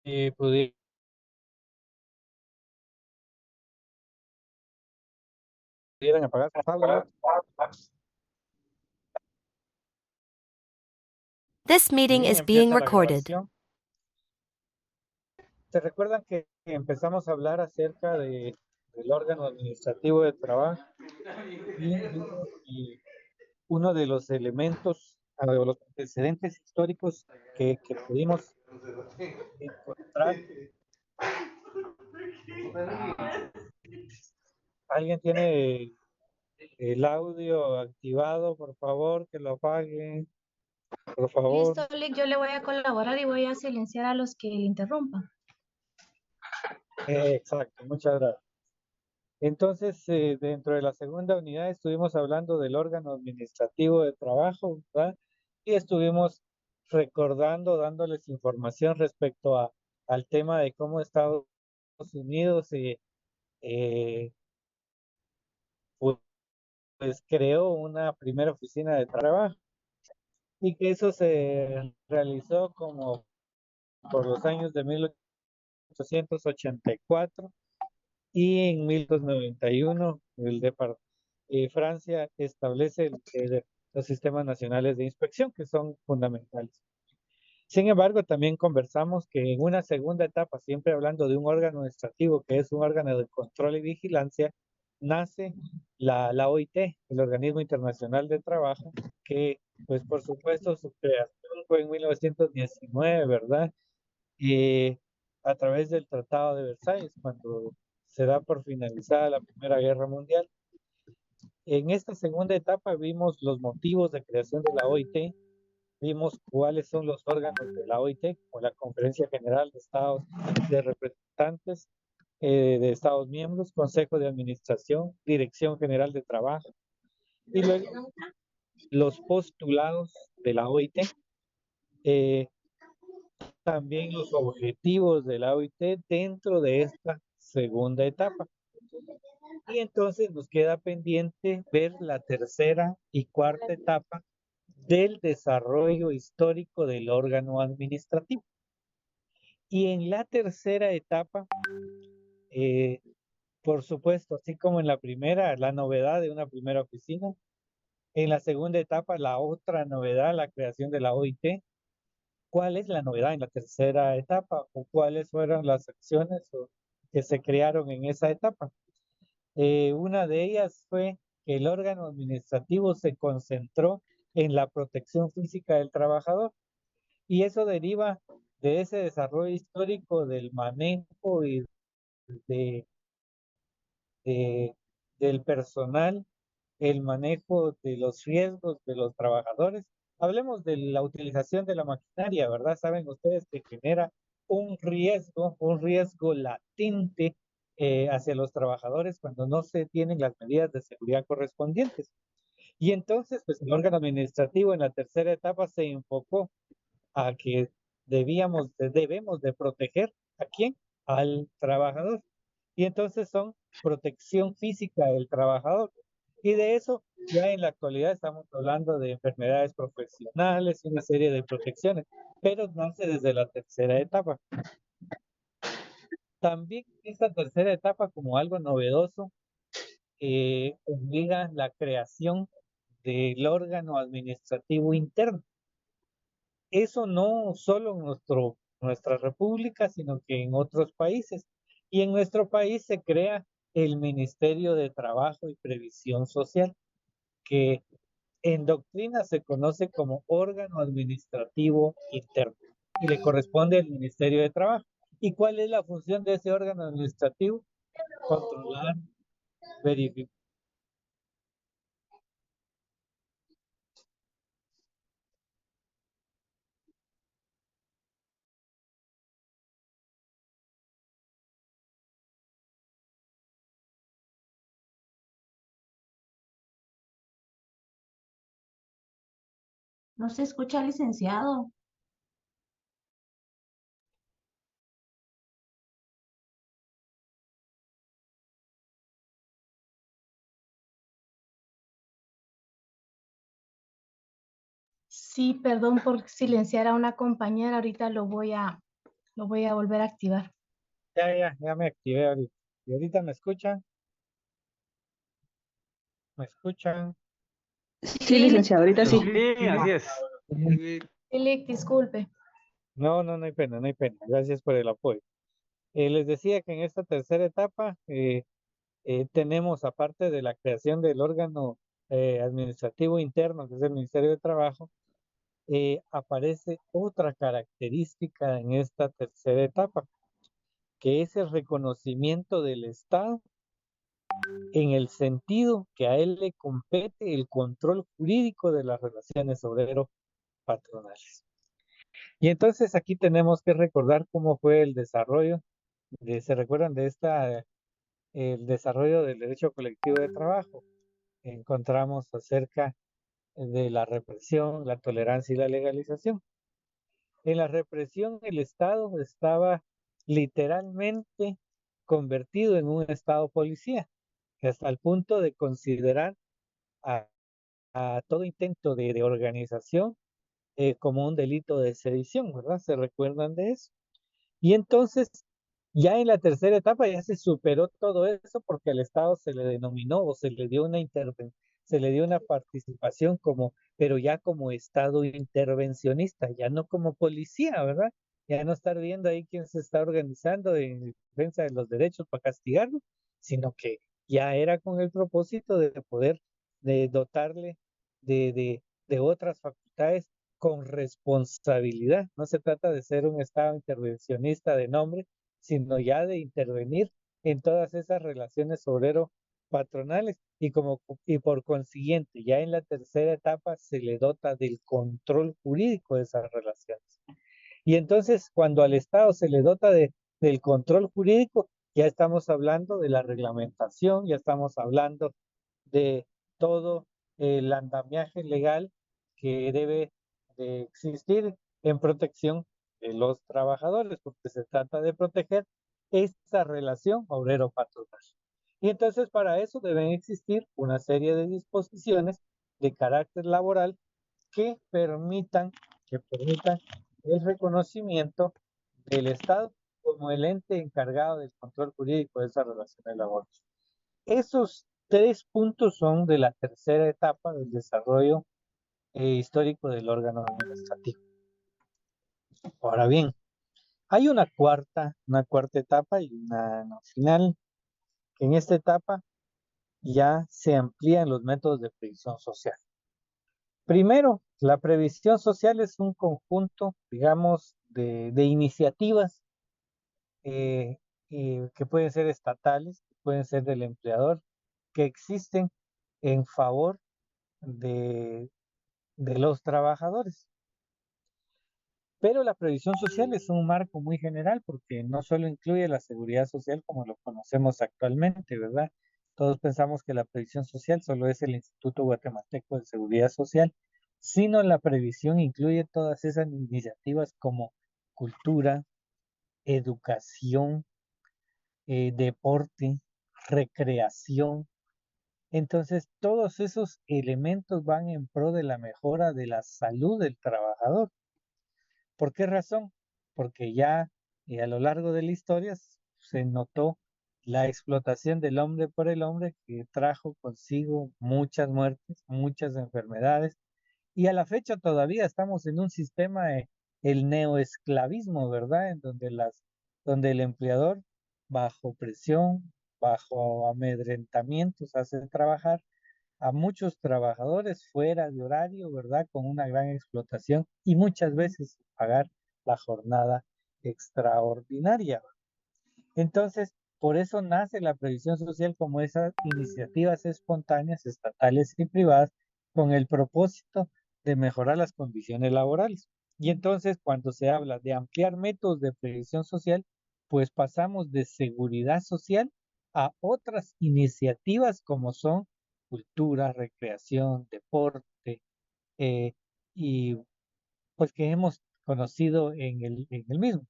pudieran apagar sus audios. This meeting Bien, is being empieza la recorded. grabación. ¿Se recuerdan que empezamos a hablar acerca del órgano administrativo de trabajo? Y vimos que uno de los elementos, de los antecedentes históricos que pudimos encontrar. ¿Alguien tiene el audio activado? Por favor, que lo apague. Por favor. Listo, Lick, yo le voy a colaborar y voy a silenciar a los que interrumpan. Exacto, muchas gracias. Entonces, dentro de la segunda unidad estuvimos hablando del órgano administrativo de trabajo, ¿verdad? Y estuvimos recordando, dándoles información respecto al tema de cómo Estados Unidos eh, pues creó una primera oficina de trabajo y que eso se realizó como por los años de 1884 y en 1891 Francia establece los sistemas nacionales de inspección que son fundamentales. Sin embargo, también conversamos que en una segunda etapa, siempre hablando de un órgano administrativo que es un órgano de control y vigilancia, nace la OIT, el Organismo Internacional de Trabajo, que pues por supuesto su creación fue en 1919, ¿verdad? Y a través del Tratado de Versalles, cuando se da por finalizada la Primera Guerra Mundial. En esta segunda etapa vimos los motivos de creación de la OIT, vimos cuáles son los órganos de la OIT, como la Conferencia General de Estados de Representantes de Estados Miembros, Consejo de Administración, Dirección General de Trabajo, y luego los postulados de la OIT, también los objetivos de la OIT dentro de esta segunda etapa. Y entonces nos queda pendiente ver la tercera y cuarta etapa del desarrollo histórico del órgano administrativo. Y en la tercera etapa, eh, por supuesto, así como en la primera, la novedad de una primera oficina. En la segunda etapa, la otra novedad, la creación de la OIT. ¿Cuál es la novedad en la tercera etapa? ¿O cuáles fueron las acciones que se crearon en esa etapa? Una de ellas fue que el órgano administrativo se concentró en la protección física del trabajador. Y eso deriva de ese desarrollo histórico del manejo y de, de- del personal, el manejo de los riesgos de los trabajadores. Hablemos de la utilización de la maquinaria, ¿verdad? Saben ustedes que genera un riesgo latente hacia los trabajadores cuando no se tienen las medidas de seguridad correspondientes. Y entonces, pues el órgano administrativo en la tercera etapa se enfocó a que debemos de proteger ¿a quién? Al trabajador. Y entonces son protección física del trabajador. Y de eso ya en la actualidad estamos hablando de enfermedades profesionales y una serie de protecciones, pero nace desde la tercera etapa. También esta tercera etapa, como algo novedoso, obliga la creación del órgano administrativo interno. Eso no solo en nuestra república, sino que en otros países. Y en nuestro país se crea el Ministerio de Trabajo y Previsión Social, que en doctrina se conoce como órgano administrativo interno y le corresponde al Ministerio de Trabajo. ¿Y cuál es la función de ese órgano administrativo? Controlar, verificar. No se escucha, licenciado. Sí, perdón por silenciar a una compañera. Ahorita lo voy a Lo voy a volver a activar. Ya me activé ahorita. ¿Y ahorita me escuchan? ¿Me escuchan? Sí, licenciado, ahorita sí. Sí, así es. Philip, disculpe. No, no hay pena, no hay pena. Gracias por el apoyo. Les decía que en esta tercera etapa tenemos, aparte de la creación del órgano administrativo interno, que es el Ministerio de Trabajo, aparece otra característica en esta tercera etapa, que es el reconocimiento del Estado en el sentido que a él le compete el control jurídico de las relaciones obrero-patronales. Y entonces aquí tenemos que recordar cómo fue el desarrollo, ¿se recuerdan de el desarrollo del derecho colectivo de trabajo? Encontramos acerca de la represión, la tolerancia y la legalización. En la represión el Estado estaba literalmente convertido en un Estado policía, hasta el punto de considerar a, a todo intento de organización como un delito de sedición, ¿verdad? ¿Se recuerdan de eso? Y entonces, ya en la tercera etapa ya se superó todo eso porque al Estado se le denominó o se le dio una intervención, se le dio una participación como, pero ya como Estado intervencionista, ya no como policía, ¿verdad? Ya no estar viendo ahí quién se está organizando en defensa de los derechos para castigarlo, sino que ya era con el propósito de poder de dotarle de otras facultades con responsabilidad. No se trata de ser un Estado intervencionista de nombre, sino ya de intervenir en todas esas relaciones obrero-patronales y por consiguiente, ya en la tercera etapa se le dota del control jurídico de esas relaciones. Y entonces, cuando al Estado se le dota del control jurídico, ya estamos hablando de la reglamentación, ya estamos hablando de todo el andamiaje legal que debe de existir en protección de los trabajadores, porque se trata de proteger esta relación obrero-patronal. Y entonces para eso deben existir una serie de disposiciones de carácter laboral que permitan el reconocimiento del Estado como el ente encargado del control jurídico de esas relaciones laborales. Esos tres puntos son de la tercera etapa del desarrollo histórico del órgano administrativo. Ahora bien, hay una cuarta etapa y una no, final, que en esta etapa ya se amplían los métodos de previsión social. Primero, la previsión social es un conjunto, digamos, de iniciativas eh, que pueden ser estatales, que pueden ser del empleador, que existen en favor de, de los trabajadores. Pero la previsión social es un marco muy general porque no solo incluye la seguridad social como lo conocemos actualmente, ¿verdad? Todos pensamos que la previsión social solo es el Instituto Guatemalteco de Seguridad Social, sino la previsión incluye todas esas iniciativas como cultura, educación, deporte, recreación. Entonces, todos esos elementos van en pro de la mejora de la salud del trabajador. ¿Por qué razón? Porque ya a lo largo de la historia se notó la explotación del hombre por el hombre que trajo consigo muchas muertes, muchas enfermedades, y a la fecha todavía estamos en un sistema de el neoesclavismo, ¿verdad? Donde el empleador, bajo presión, bajo amedrentamientos, hace trabajar a muchos trabajadores fuera de horario, ¿verdad? Con una gran explotación y muchas veces pagar la jornada extraordinaria. Entonces, por eso nace la previsión social como esas iniciativas espontáneas, estatales y privadas, con el propósito de mejorar las condiciones laborales. Y entonces, cuando se habla de ampliar métodos de previsión social, pues pasamos de seguridad social a otras iniciativas como son cultura, recreación, deporte, eh, y pues que hemos conocido en el mismo.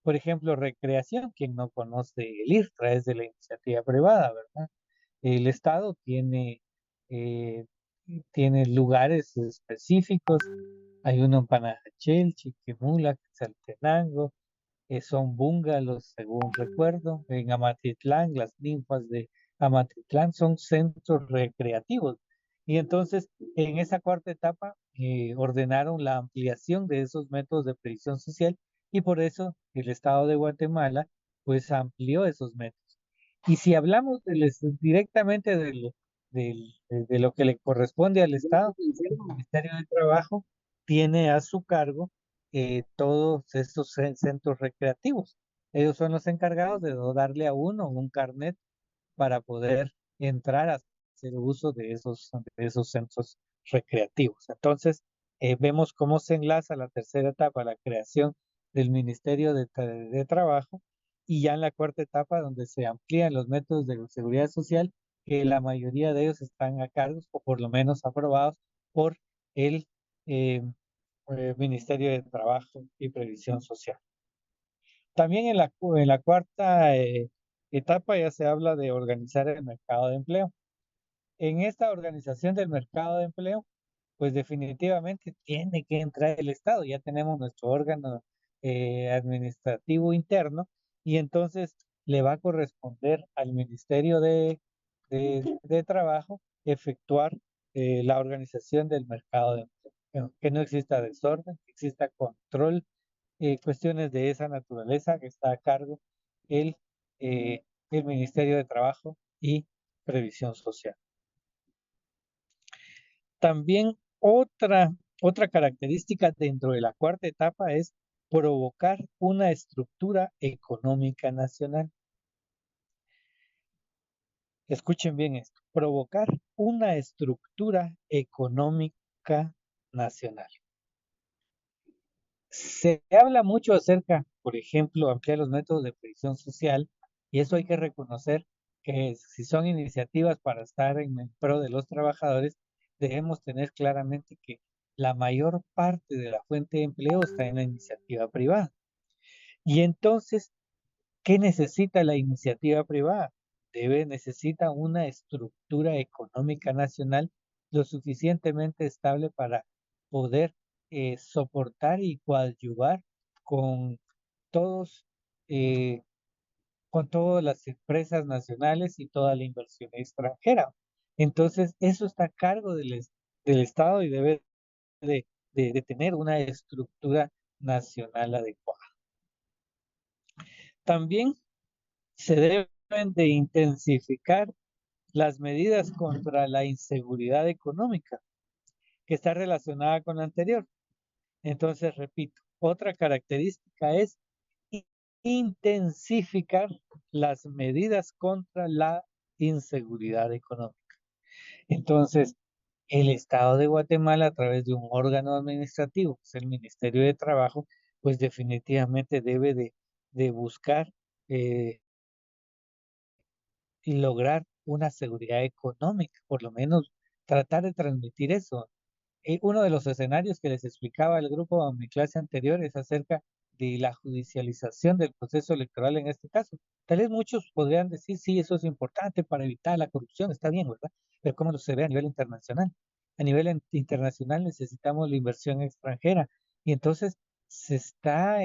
Por ejemplo, recreación, quien no conoce el IRTRA es de la iniciativa privada, ¿verdad? El Estado eh, tiene lugares específicos, hay uno en Panajachel, Chiquimula, Quetzaltenango, son bungalows, según recuerdo, en Amatitlán, las ninfas de Amatitlán son centros recreativos. Y entonces, en esa cuarta etapa, ordenaron la ampliación de esos métodos de previsión social y por eso el Estado de Guatemala, pues, amplió esos métodos. Y si hablamos directamente de lo que le corresponde al Estado, el Ministerio de Trabajo tiene a su cargo todos estos centros recreativos. Ellos son los encargados de darle a uno un carnet para poder entrar a hacer uso de esos centros recreativos. Entonces, vemos cómo se enlaza la tercera etapa, la creación del Ministerio de Trabajo, y ya en la cuarta etapa, donde se amplían los métodos de seguridad social, que la mayoría de ellos están a cargo, o por lo menos aprobados, por el eh, Ministerio de Trabajo y Previsión Social. También en la cuarta etapa ya se habla de organizar el mercado de empleo. En esta organización del mercado de empleo, pues definitivamente tiene que entrar el Estado. Ya tenemos nuestro órgano administrativo interno y entonces le va a corresponder al Ministerio de Trabajo efectuar la organización del mercado de empleo. Que no exista desorden, que exista control, cuestiones de esa naturaleza que está a cargo el, el Ministerio de Trabajo y Previsión Social. También otra característica dentro de la cuarta etapa es provocar una estructura económica nacional. Escuchen bien esto, provocar una estructura económica nacional. Se habla mucho acerca, por ejemplo, ampliar los métodos de previsión social, y eso hay que reconocer que si son iniciativas para estar en pro de los trabajadores, debemos tener claramente que la mayor parte de la fuente de empleo está en la iniciativa privada. Y entonces, ¿qué necesita la iniciativa privada? Necesita una estructura económica nacional lo suficientemente estable para poder soportar y coadyuvar con todos, eh, con todas las empresas nacionales y toda la inversión extranjera. Entonces, eso está a cargo del Estado y debe de tener una estructura nacional adecuada. También se deben de intensificar las medidas contra la inseguridad económica, que está relacionada con la anterior. Entonces, repito, otra característica es intensificar las medidas contra la inseguridad económica. Entonces, el Estado de Guatemala, a través de un órgano administrativo, que es el Ministerio de Trabajo, pues definitivamente debe de buscar y lograr una seguridad económica, por lo menos tratar de transmitir eso. Uno de los escenarios que les explicaba el grupo en mi clase anterior es acerca de la judicialización del proceso electoral en este caso. Tal vez muchos podrían decir, sí, eso es importante para evitar la corrupción, está bien, ¿verdad? Pero ¿cómo se ve a nivel internacional? A nivel internacional necesitamos la inversión extranjera y entonces se está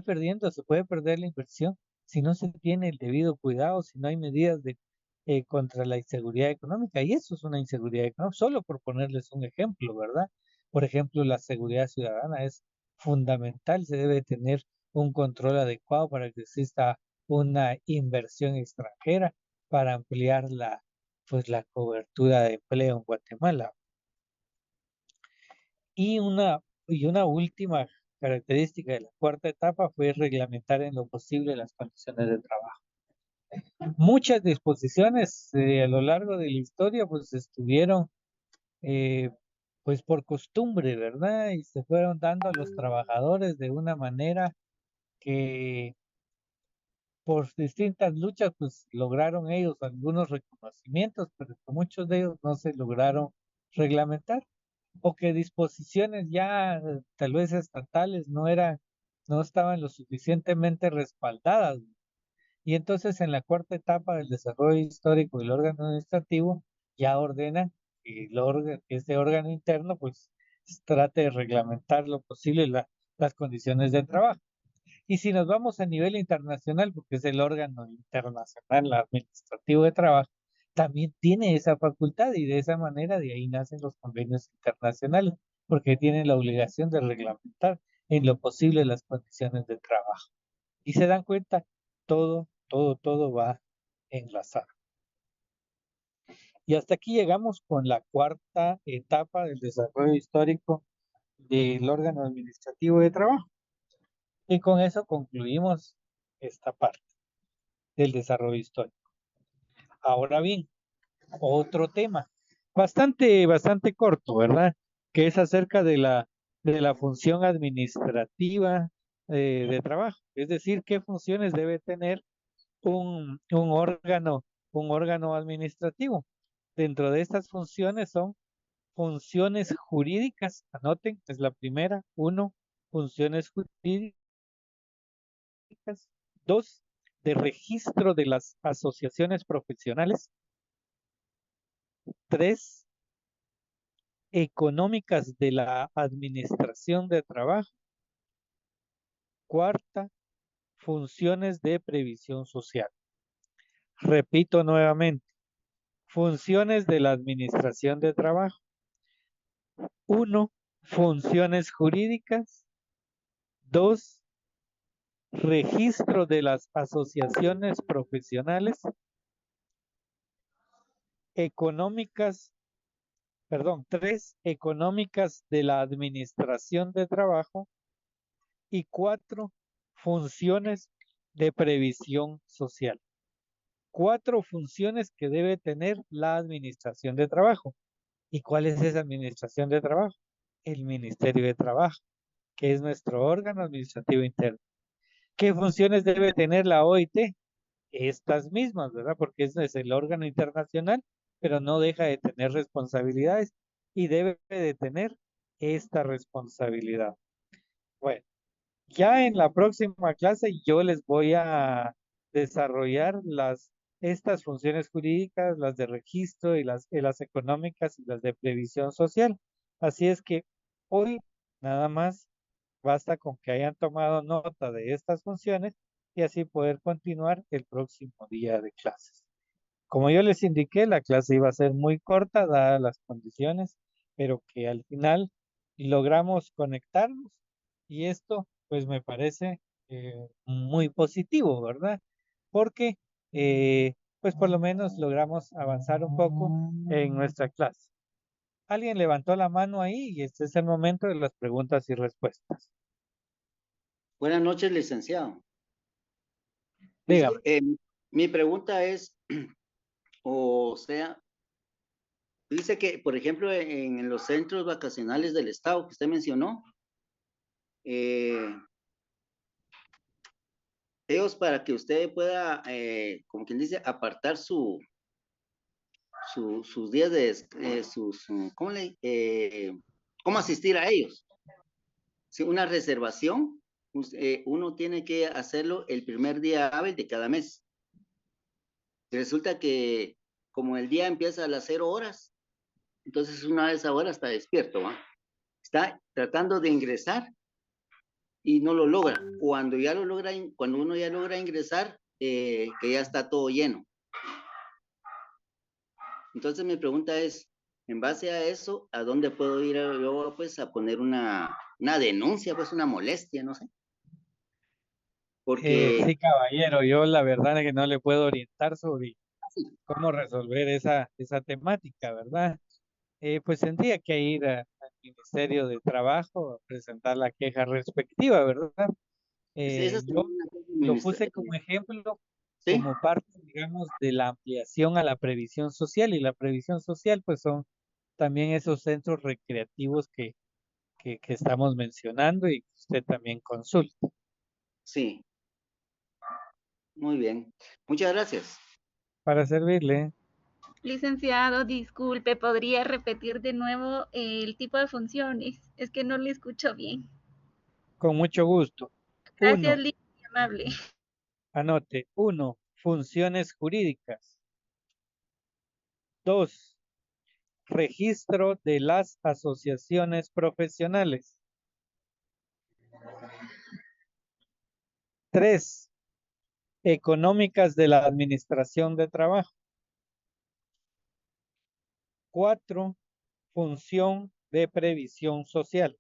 perdiendo, se puede perder la inversión si no se tiene el debido cuidado, si no hay medidas contra la inseguridad económica, y eso es una inseguridad económica, solo por ponerles un ejemplo, ¿verdad? Por ejemplo, la seguridad ciudadana es fundamental, se debe tener un control adecuado para que exista una inversión extranjera para ampliar pues, la cobertura de empleo en Guatemala. Y una última característica de la cuarta etapa fue reglamentar en lo posible las condiciones de trabajo. Muchas disposiciones a lo largo de la historia pues estuvieron eh, pues por costumbre, ¿verdad? Y se fueron dando a los trabajadores de una manera que por distintas luchas pues lograron ellos algunos reconocimientos, pero que muchos de ellos no se lograron reglamentar o que disposiciones ya tal vez estatales no estaban lo suficientemente respaldadas. Y entonces en la cuarta etapa del desarrollo histórico del órgano administrativo ya ordena que este órgano interno pues trate de reglamentar lo posible las condiciones de trabajo. Y si nos vamos a nivel internacional, porque es el órgano internacional administrativo de trabajo, también tiene esa facultad y de esa manera de ahí nacen los convenios internacionales, porque tienen la obligación de reglamentar en lo posible las condiciones de trabajo. Y se dan cuenta, todo va enlazado. Y hasta aquí llegamos con la cuarta etapa del desarrollo histórico del órgano administrativo de trabajo. Y con eso concluimos esta parte del desarrollo histórico. Ahora bien, otro tema, bastante corto, ¿verdad? Que es acerca de la función administrativa de trabajo. Es decir, qué funciones debe tener un órgano administrativo. Dentro de estas funciones son funciones jurídicas, anoten, es la primera. Uno, funciones jurídicas. Dos, de registro de las asociaciones profesionales. Tres, económicas de la administración de trabajo. Cuarta, funciones de previsión social. Repito nuevamente, funciones de la administración de trabajo. Uno, funciones jurídicas. Dos, registro de las asociaciones profesionales. Tres, económicas de la administración de trabajo. Y cuatro, funciones de previsión social. Cuatro funciones que debe tener la administración de trabajo. ¿Y cuál es esa administración de trabajo? El Ministerio de Trabajo, que es nuestro órgano administrativo interno. ¿Qué funciones debe tener la OIT? Estas mismas, ¿verdad? Porque es el órgano internacional, pero no deja de tener responsabilidades y debe de tener esta responsabilidad. Bueno, ya en la próxima clase yo les voy a desarrollar estas funciones jurídicas, las de registro y las económicas y las de previsión social. Así es que hoy nada más basta con que hayan tomado nota de estas funciones y así poder continuar el próximo día de clases. Como yo les indiqué, la clase iba a ser muy corta, dadas las condiciones, pero que al final logramos conectarnos y esto pues me parece muy positivo, ¿verdad? Porque pues por lo menos logramos avanzar un poco en nuestra clase. Alguien levantó la mano ahí y este es el momento de las preguntas y respuestas. Buenas noches, licenciado. Dígame. Mi pregunta es, o sea, dice que, por ejemplo, en los centros vacacionales del estado que usted mencionó, ellos para que usted pueda, como quien dice, apartar sus días de, ¿cómo asistir a ellos? Si una reservación, uno tiene que hacerlo el primer día hábil de cada mes. Resulta que como el día empieza a las 0 horas, entonces una de esas horas está despierto, ¿va? Está tratando de ingresar y no lo logra. Cuando uno ya logra ingresar, que ya está todo lleno. Entonces mi pregunta es, en base a eso, ¿a dónde puedo ir yo pues a poner una denuncia, pues una molestia, no sé? Porque Sí, caballero, yo la verdad es que no le puedo orientar sobre cómo resolver esa temática, ¿verdad? Pues tendría que ir al Ministerio de Trabajo a presentar la queja respectiva, ¿verdad? esa es Yo una cosa lo puse como ejemplo, ¿sí? como parte, digamos, de la ampliación a la previsión social, y la previsión social, pues son también esos centros recreativos que estamos mencionando y que usted también consulta. Sí, muy bien. Muchas gracias. Para servirle, Licenciado, disculpe, ¿podría repetir de nuevo el tipo de funciones? Es que no le escucho bien. con mucho gusto. Gracias, Uno, muy amable. anote. Uno, funciones jurídicas. Dos, registro de las asociaciones profesionales. 3, económicas de la administración de trabajo. 4, función de previsión social.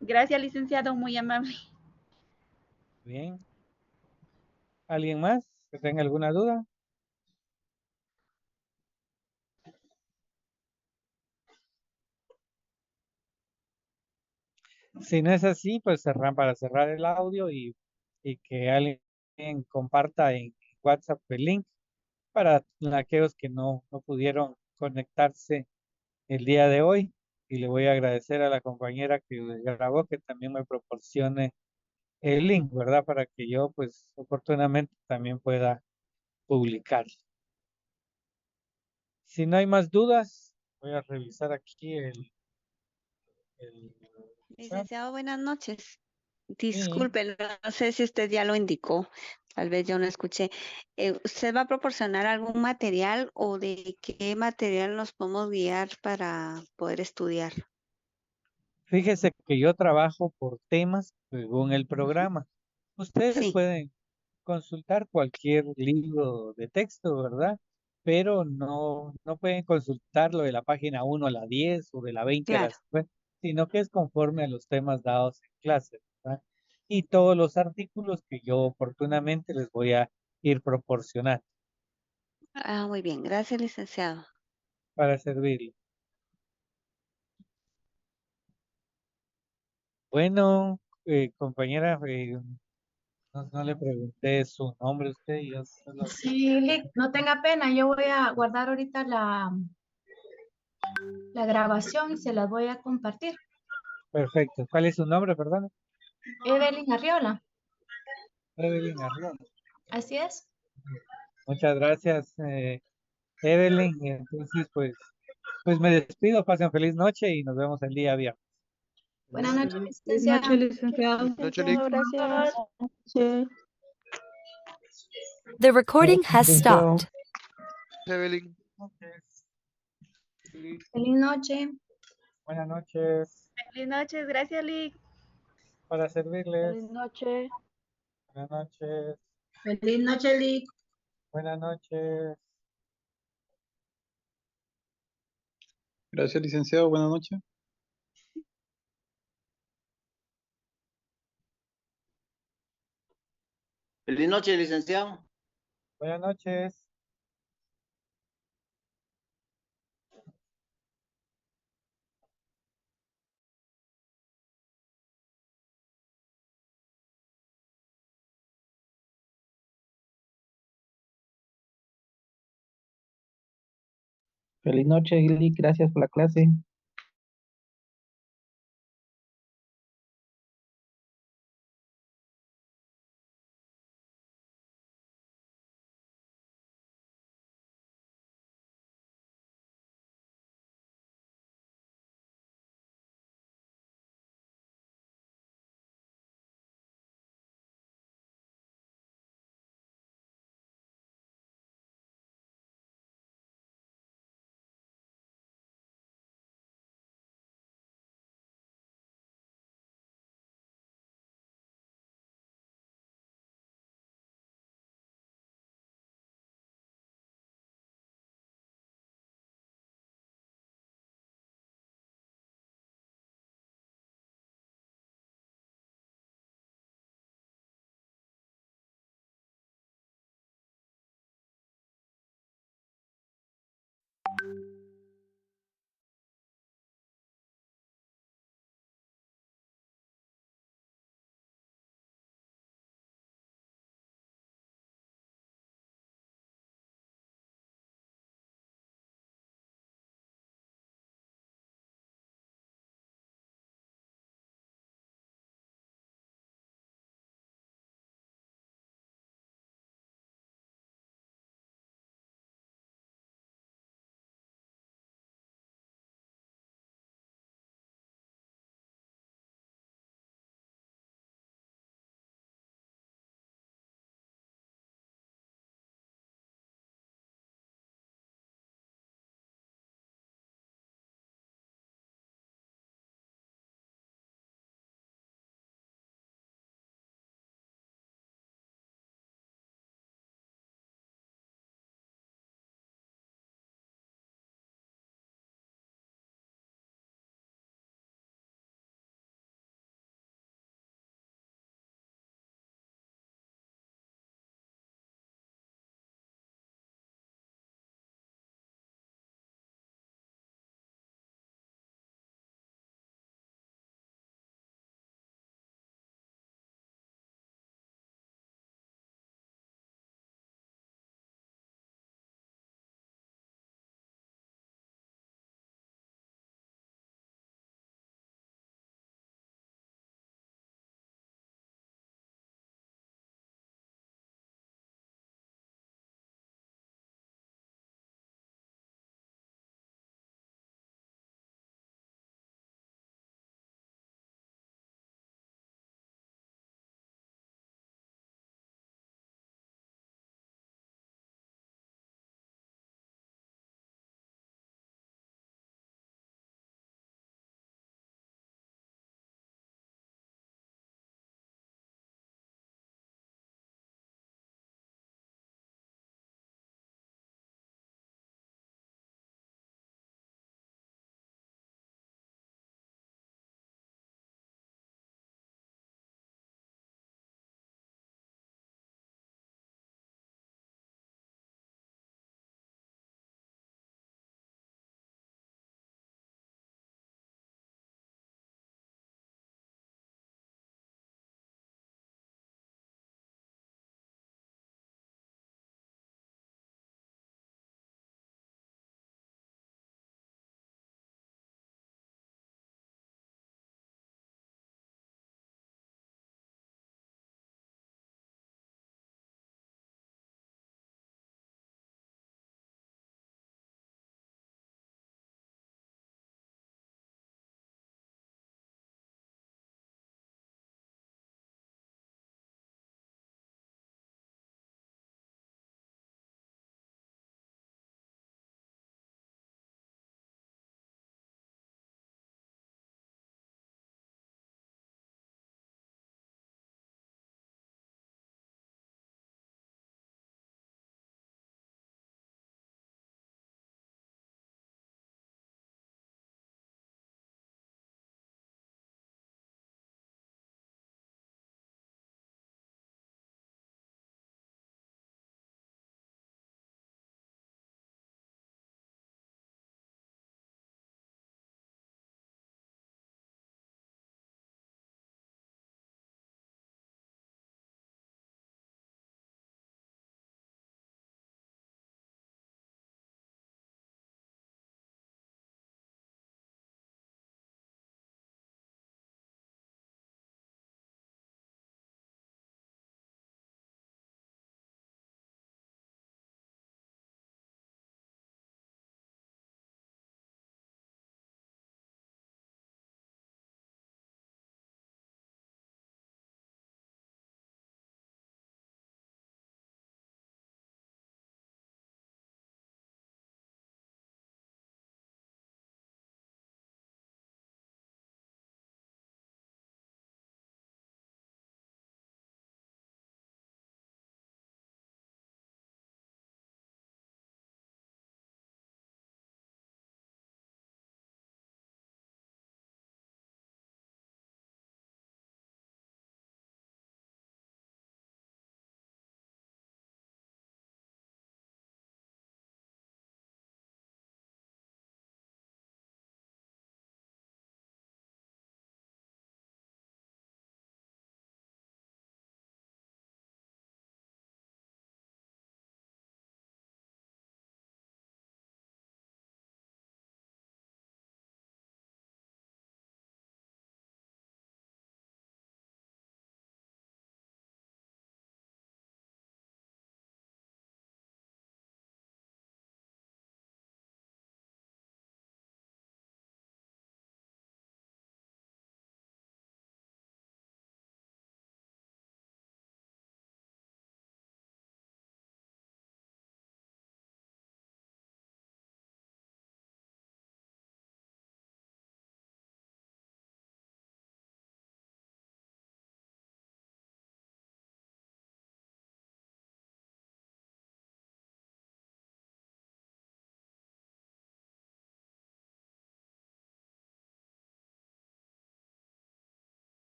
Gracias, licenciado, muy amable. Bien. ¿Alguien más que tenga alguna duda? Si no es así, pues para cerrar el audio y que alguien comparta en WhatsApp el link para aquellos que no pudieron conectarse el día de hoy. Y le voy a agradecer a la compañera que grabó que también me proporcione el link, ¿verdad? Para que yo, pues, oportunamente también pueda publicar. Si no hay más dudas, voy a revisar aquí el chat. Licenciado, buenas noches. Sí, Disculpe, no sé si usted ya lo indicó, tal vez yo no escuché. ¿Usted va a proporcionar algún material o de qué material nos podemos guiar para poder estudiar? fíjese que yo trabajo por temas según el programa. Ustedes Sí, pueden consultar cualquier libro de texto, ¿verdad? Pero no pueden consultarlo de la página 1 a la 10 o de la 20 a la claro. 50, sino que es conforme a los temas dados en clase, ¿verdad? Y todos los artículos que yo oportunamente les voy a ir proporcionando Ah, muy bien. Gracias, licenciado. para servirle. Bueno, compañera, no le pregunté su nombre a usted, yo solo... Sí, Lick, no tenga pena, yo voy a guardar ahorita la grabación y se las voy a compartir. Perfecto. ¿Cuál es su nombre, perdón? Evelyn Arriola, Evelyn Arriola. así es. Muchas gracias, Evelyn. Y entonces, pues me despido, pasen feliz noche y nos vemos el día viernes. Buenas noches, Buenas licenciada. noches, licenciado. Noche, Lick. Gracias. Sí. The recording has Licenciado. stopped. Evelyn. Feliz noche. Buenas noches. Feliz noches, gracias, Lick. Para servirles. Feliz noche. Buenas noches. Feliz noche, Lick. Buenas noches. Gracias, licenciado. Buenas noches. Feliz noche, licenciado. Buenas noches. Feliz noche, Ilick. Gracias por la clase.